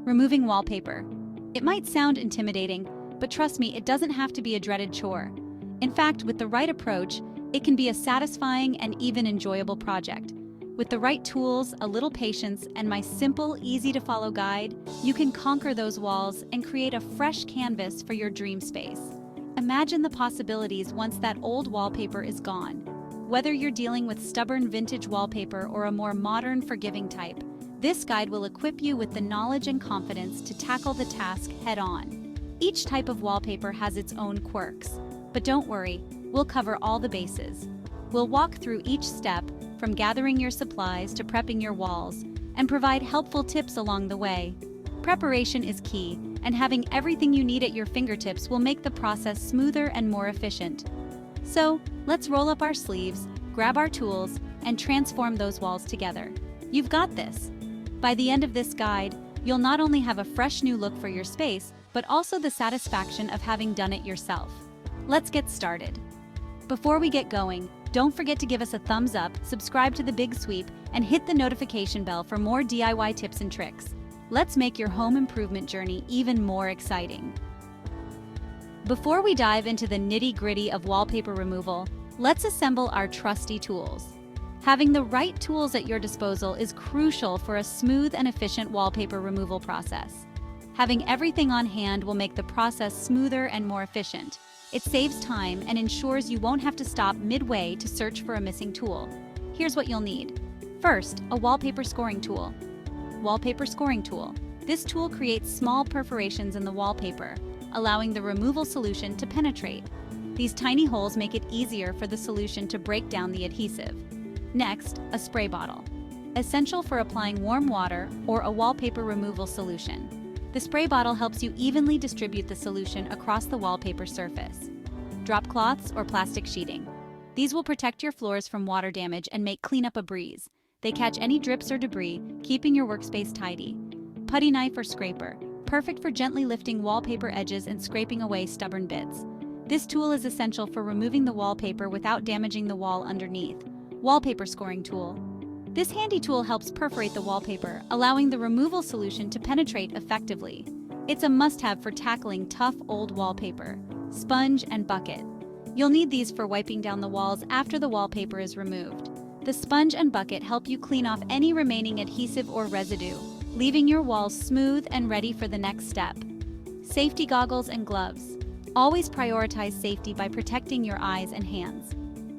Removing wallpaper. It might sound intimidating, but trust me, it doesn't have to be a dreaded chore. In fact, with the right approach, it can be a satisfying and even enjoyable project. With the right tools, a little patience, and my simple, easy-to-follow guide, you can conquer those walls and create a fresh canvas for your dream space. Imagine the possibilities once that old wallpaper is gone. Whether you're dealing with stubborn vintage wallpaper or a more modern, forgiving type, this guide will equip you with the knowledge and confidence to tackle the task head-on. Each type of wallpaper has its own quirks, but don't worry, we'll cover all the bases. We'll walk through each step, from gathering your supplies to prepping your walls, and provide helpful tips along the way. Preparation is key, and having everything you need at your fingertips will make the process smoother and more efficient. So, let's roll up our sleeves, grab our tools, and transform those walls together. You've got this. By the end of this guide, you'll not only have a fresh new look for your space, but also the satisfaction of having done it yourself. Let's get started. Before we get going, don't forget to give us a thumbs up, subscribe to The Big Sweep, and hit the notification bell for more DIY tips and tricks. Let's make your home improvement journey even more exciting. Before we dive into the nitty-gritty of wallpaper removal, let's assemble our trusty tools. Having the right tools at your disposal is crucial for a smooth and efficient wallpaper removal process. Having everything on hand will make the process smoother and more efficient. It saves time and ensures you won't have to stop midway to search for a missing tool. Here's what you'll need. First, a wallpaper scoring tool. Wallpaper scoring tool. This tool creates small perforations in the wallpaper, allowing the removal solution to penetrate. These tiny holes make it easier for the solution to break down the adhesive. Next, a spray bottle. Essential for applying warm water or a wallpaper removal solution. The spray bottle helps you evenly distribute the solution across the wallpaper surface. Drop cloths or plastic sheeting. These will protect your floors from water damage and make cleanup a breeze. They catch any drips or debris, keeping your workspace tidy. Putty knife or scraper. Perfect for gently lifting wallpaper edges and scraping away stubborn bits. This tool is essential for removing the wallpaper without damaging the wall underneath. Wallpaper scoring tool. This handy tool helps perforate the wallpaper, allowing the removal solution to penetrate effectively. It's a must-have for tackling tough old wallpaper. Sponge and bucket. You'll need these for wiping down the walls after the wallpaper is removed. The sponge and bucket help you clean off any remaining adhesive or residue, leaving your walls smooth and ready for the next step. Safety goggles and gloves. Always prioritize safety by protecting your eyes and hands.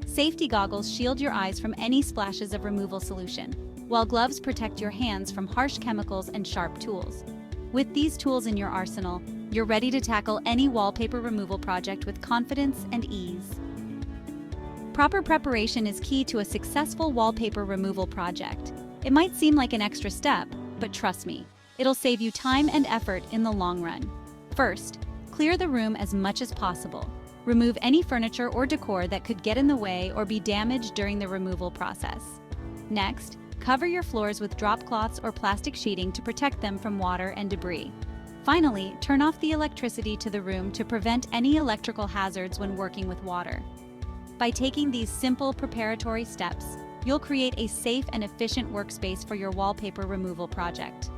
Safety goggles shield your eyes from any splashes of removal solution, while gloves protect your hands from harsh chemicals and sharp tools. With these tools in your arsenal, you're ready to tackle any wallpaper removal project with confidence and ease. Proper preparation is key to a successful wallpaper removal project. It might seem like an extra step, but trust me, it'll save you time and effort in the long run. First, clear the room as much as possible. Remove any furniture or decor that could get in the way or be damaged during the removal process. Next, cover your floors with drop cloths or plastic sheeting to protect them from water and debris. Finally, turn off the electricity to the room to prevent any electrical hazards when working with water. By taking these simple preparatory steps, you'll create a safe and efficient workspace for your wallpaper removal project.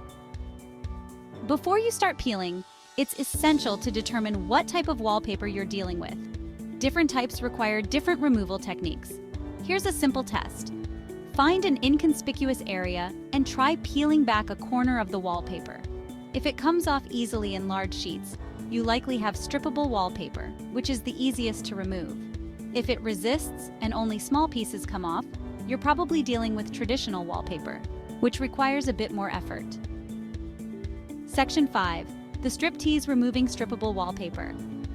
Before you start peeling, it's essential to determine what type of wallpaper you're dealing with. Different types require different removal techniques. Here's a simple test. Find an inconspicuous area and try peeling back a corner of the wallpaper. If it comes off easily in large sheets, you likely have strippable wallpaper, which is the easiest to remove. If it resists and only small pieces come off, you're probably dealing with traditional wallpaper, which requires a bit more effort. Section 5. The striptease removing strippable wallpaper.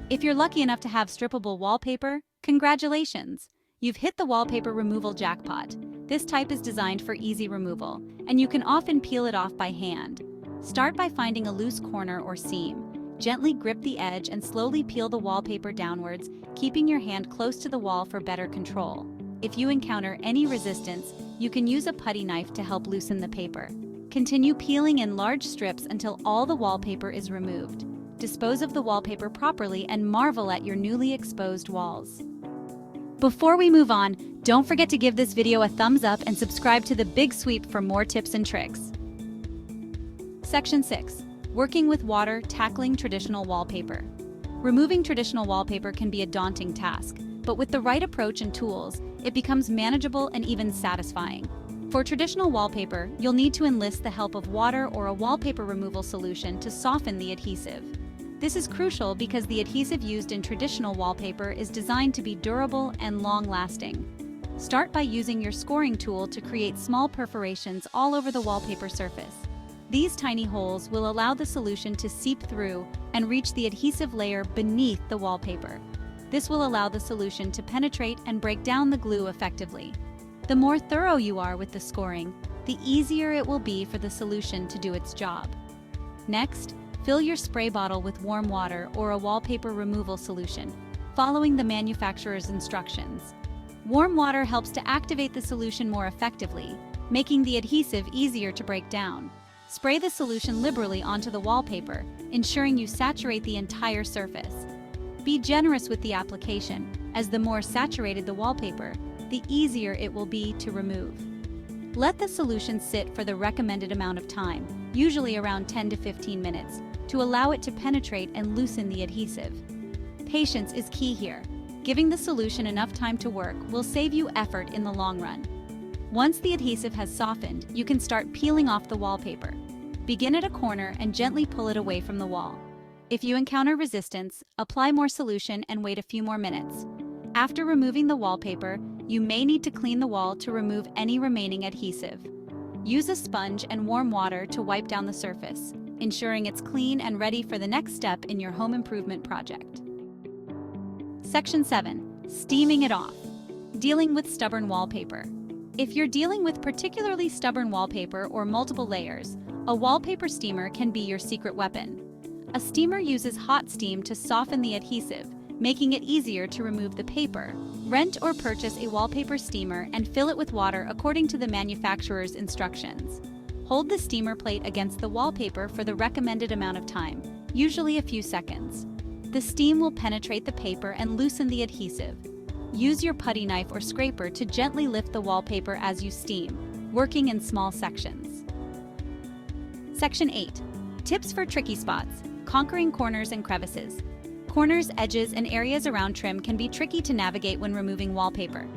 If you're lucky enough to have strippable wallpaper, congratulations! You've hit the wallpaper removal jackpot. This type is designed for easy removal, and you can often peel it off by hand. Start by finding a loose corner or seam. Gently grip the edge and slowly peel the wallpaper downwards, keeping your hand close to the wall for better control. If you encounter any resistance, you can use a putty knife to help loosen the paper. Continue peeling in large strips until all the wallpaper is removed. Dispose of the wallpaper properly and marvel at your newly exposed walls. Before we move on, don't forget to give this video a thumbs up and subscribe to The Big Sweep for more tips and tricks. Section 6. Working with water, tackling traditional wallpaper. Removing traditional wallpaper can be a daunting task, but with the right approach and tools, it becomes manageable and even satisfying. For traditional wallpaper, you'll need to enlist the help of water or a wallpaper removal solution to soften the adhesive. This is crucial because the adhesive used in traditional wallpaper is designed to be durable and long-lasting. Start by using your scoring tool to create small perforations all over the wallpaper surface. These tiny holes will allow the solution to seep through and reach the adhesive layer beneath the wallpaper. This will allow the solution to penetrate and break down the glue effectively. The more thorough you are with the scoring, the easier it will be for the solution to do its job. Next, fill your spray bottle with warm water or a wallpaper removal solution, following the manufacturer's instructions. Warm water helps to activate the solution more effectively, making the adhesive easier to break down. Spray the solution liberally onto the wallpaper, ensuring you saturate the entire surface. Be generous with the application, as the more saturated the wallpaper, the easier it will be to remove. Let the solution sit for the recommended amount of time, usually around 10 to 15 minutes, to allow it to penetrate and loosen the adhesive. Patience is key here. Giving the solution enough time to work will save you effort in the long run. Once the adhesive has softened, you can start peeling off the wallpaper. Begin at a corner and gently pull it away from the wall. If you encounter resistance, apply more solution and wait a few more minutes. After removing the wallpaper, you may need to clean the wall to remove any remaining adhesive. Use a sponge and warm water to wipe down the surface, ensuring it's clean and ready for the next step in your home improvement project. Section 7. Steaming it off. Dealing with stubborn wallpaper. If you're dealing with particularly stubborn wallpaper or multiple layers, a wallpaper steamer can be your secret weapon. A steamer uses hot steam to soften the adhesive, making it easier to remove the paper. Rent or purchase a wallpaper steamer and fill it with water according to the manufacturer's instructions. Hold the steamer plate against the wallpaper for the recommended amount of time, usually a few seconds. The steam will penetrate the paper and loosen the adhesive. Use your putty knife or scraper to gently lift the wallpaper as you steam, working in small sections. Section 8. Tips for tricky spots. Conquering corners and crevices. Corners, edges, and areas around trim can be tricky to navigate when removing wallpaper.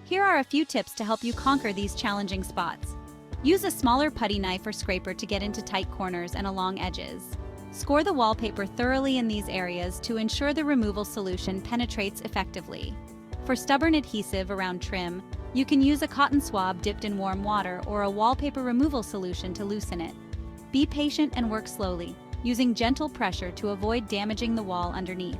Here are a few tips to help you conquer these challenging spots. Use a smaller putty knife or scraper to get into tight corners and along edges. Score the wallpaper thoroughly in these areas to ensure the removal solution penetrates effectively. For stubborn adhesive around trim, you can use a cotton swab dipped in warm water or a wallpaper removal solution to loosen it. Be patient and work slowly, using gentle pressure to avoid damaging the wall underneath.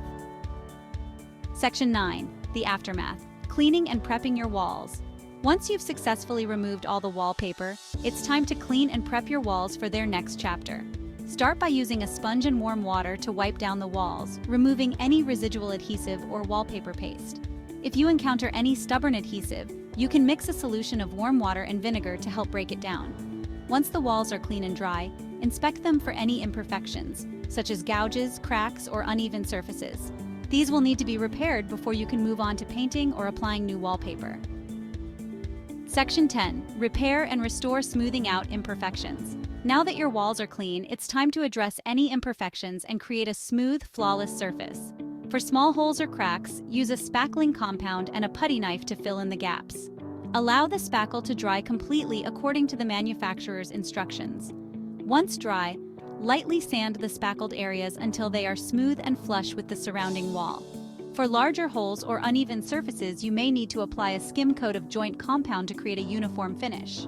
Section 9. The aftermath. Cleaning and prepping your walls. Once you've successfully removed all the wallpaper, it's time to clean and prep your walls for their next chapter. Start by using a sponge and warm water to wipe down the walls, removing any residual adhesive or wallpaper paste. If you encounter any stubborn adhesive, you can mix a solution of warm water and vinegar to help break it down. Once the walls are clean and dry, inspect them for any imperfections, such as gouges, cracks, or uneven surfaces. These will need to be repaired before you can move on to painting or applying new wallpaper. Section 10. Repair and restore smoothing out imperfections. Now that your walls are clean, it's time to address any imperfections and create a smooth, flawless surface. For small holes or cracks, use a spackling compound and a putty knife to fill in the gaps. Allow the spackle to dry completely according to the manufacturer's instructions. Once dry, lightly sand the spackled areas until they are smooth and flush with the surrounding wall. For larger holes or uneven surfaces, you may need to apply a skim coat of joint compound to create a uniform finish.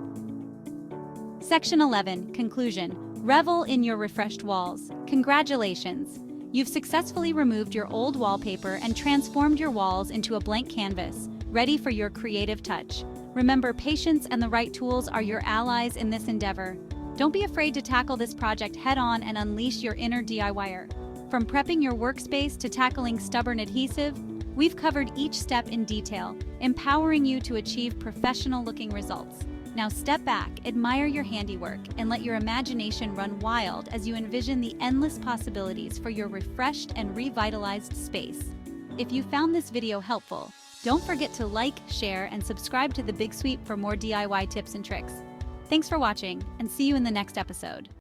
Section 11. Conclusion. Revel in your refreshed walls. Congratulations! You've successfully removed your old wallpaper and transformed your walls into a blank canvas, ready for your creative touch. Remember, patience and the right tools are your allies in this endeavor. Don't be afraid to tackle this project head-on and unleash your inner DIYer. From prepping your workspace to tackling stubborn adhesive, we've covered each step in detail, empowering you to achieve professional-looking results. Now step back, admire your handiwork, and let your imagination run wild as you envision the endless possibilities for your refreshed and revitalized space. If you found this video helpful, don't forget to like, share, and subscribe to The Big Sweep for more DIY tips and tricks. Thanks for watching, and see you in the next episode.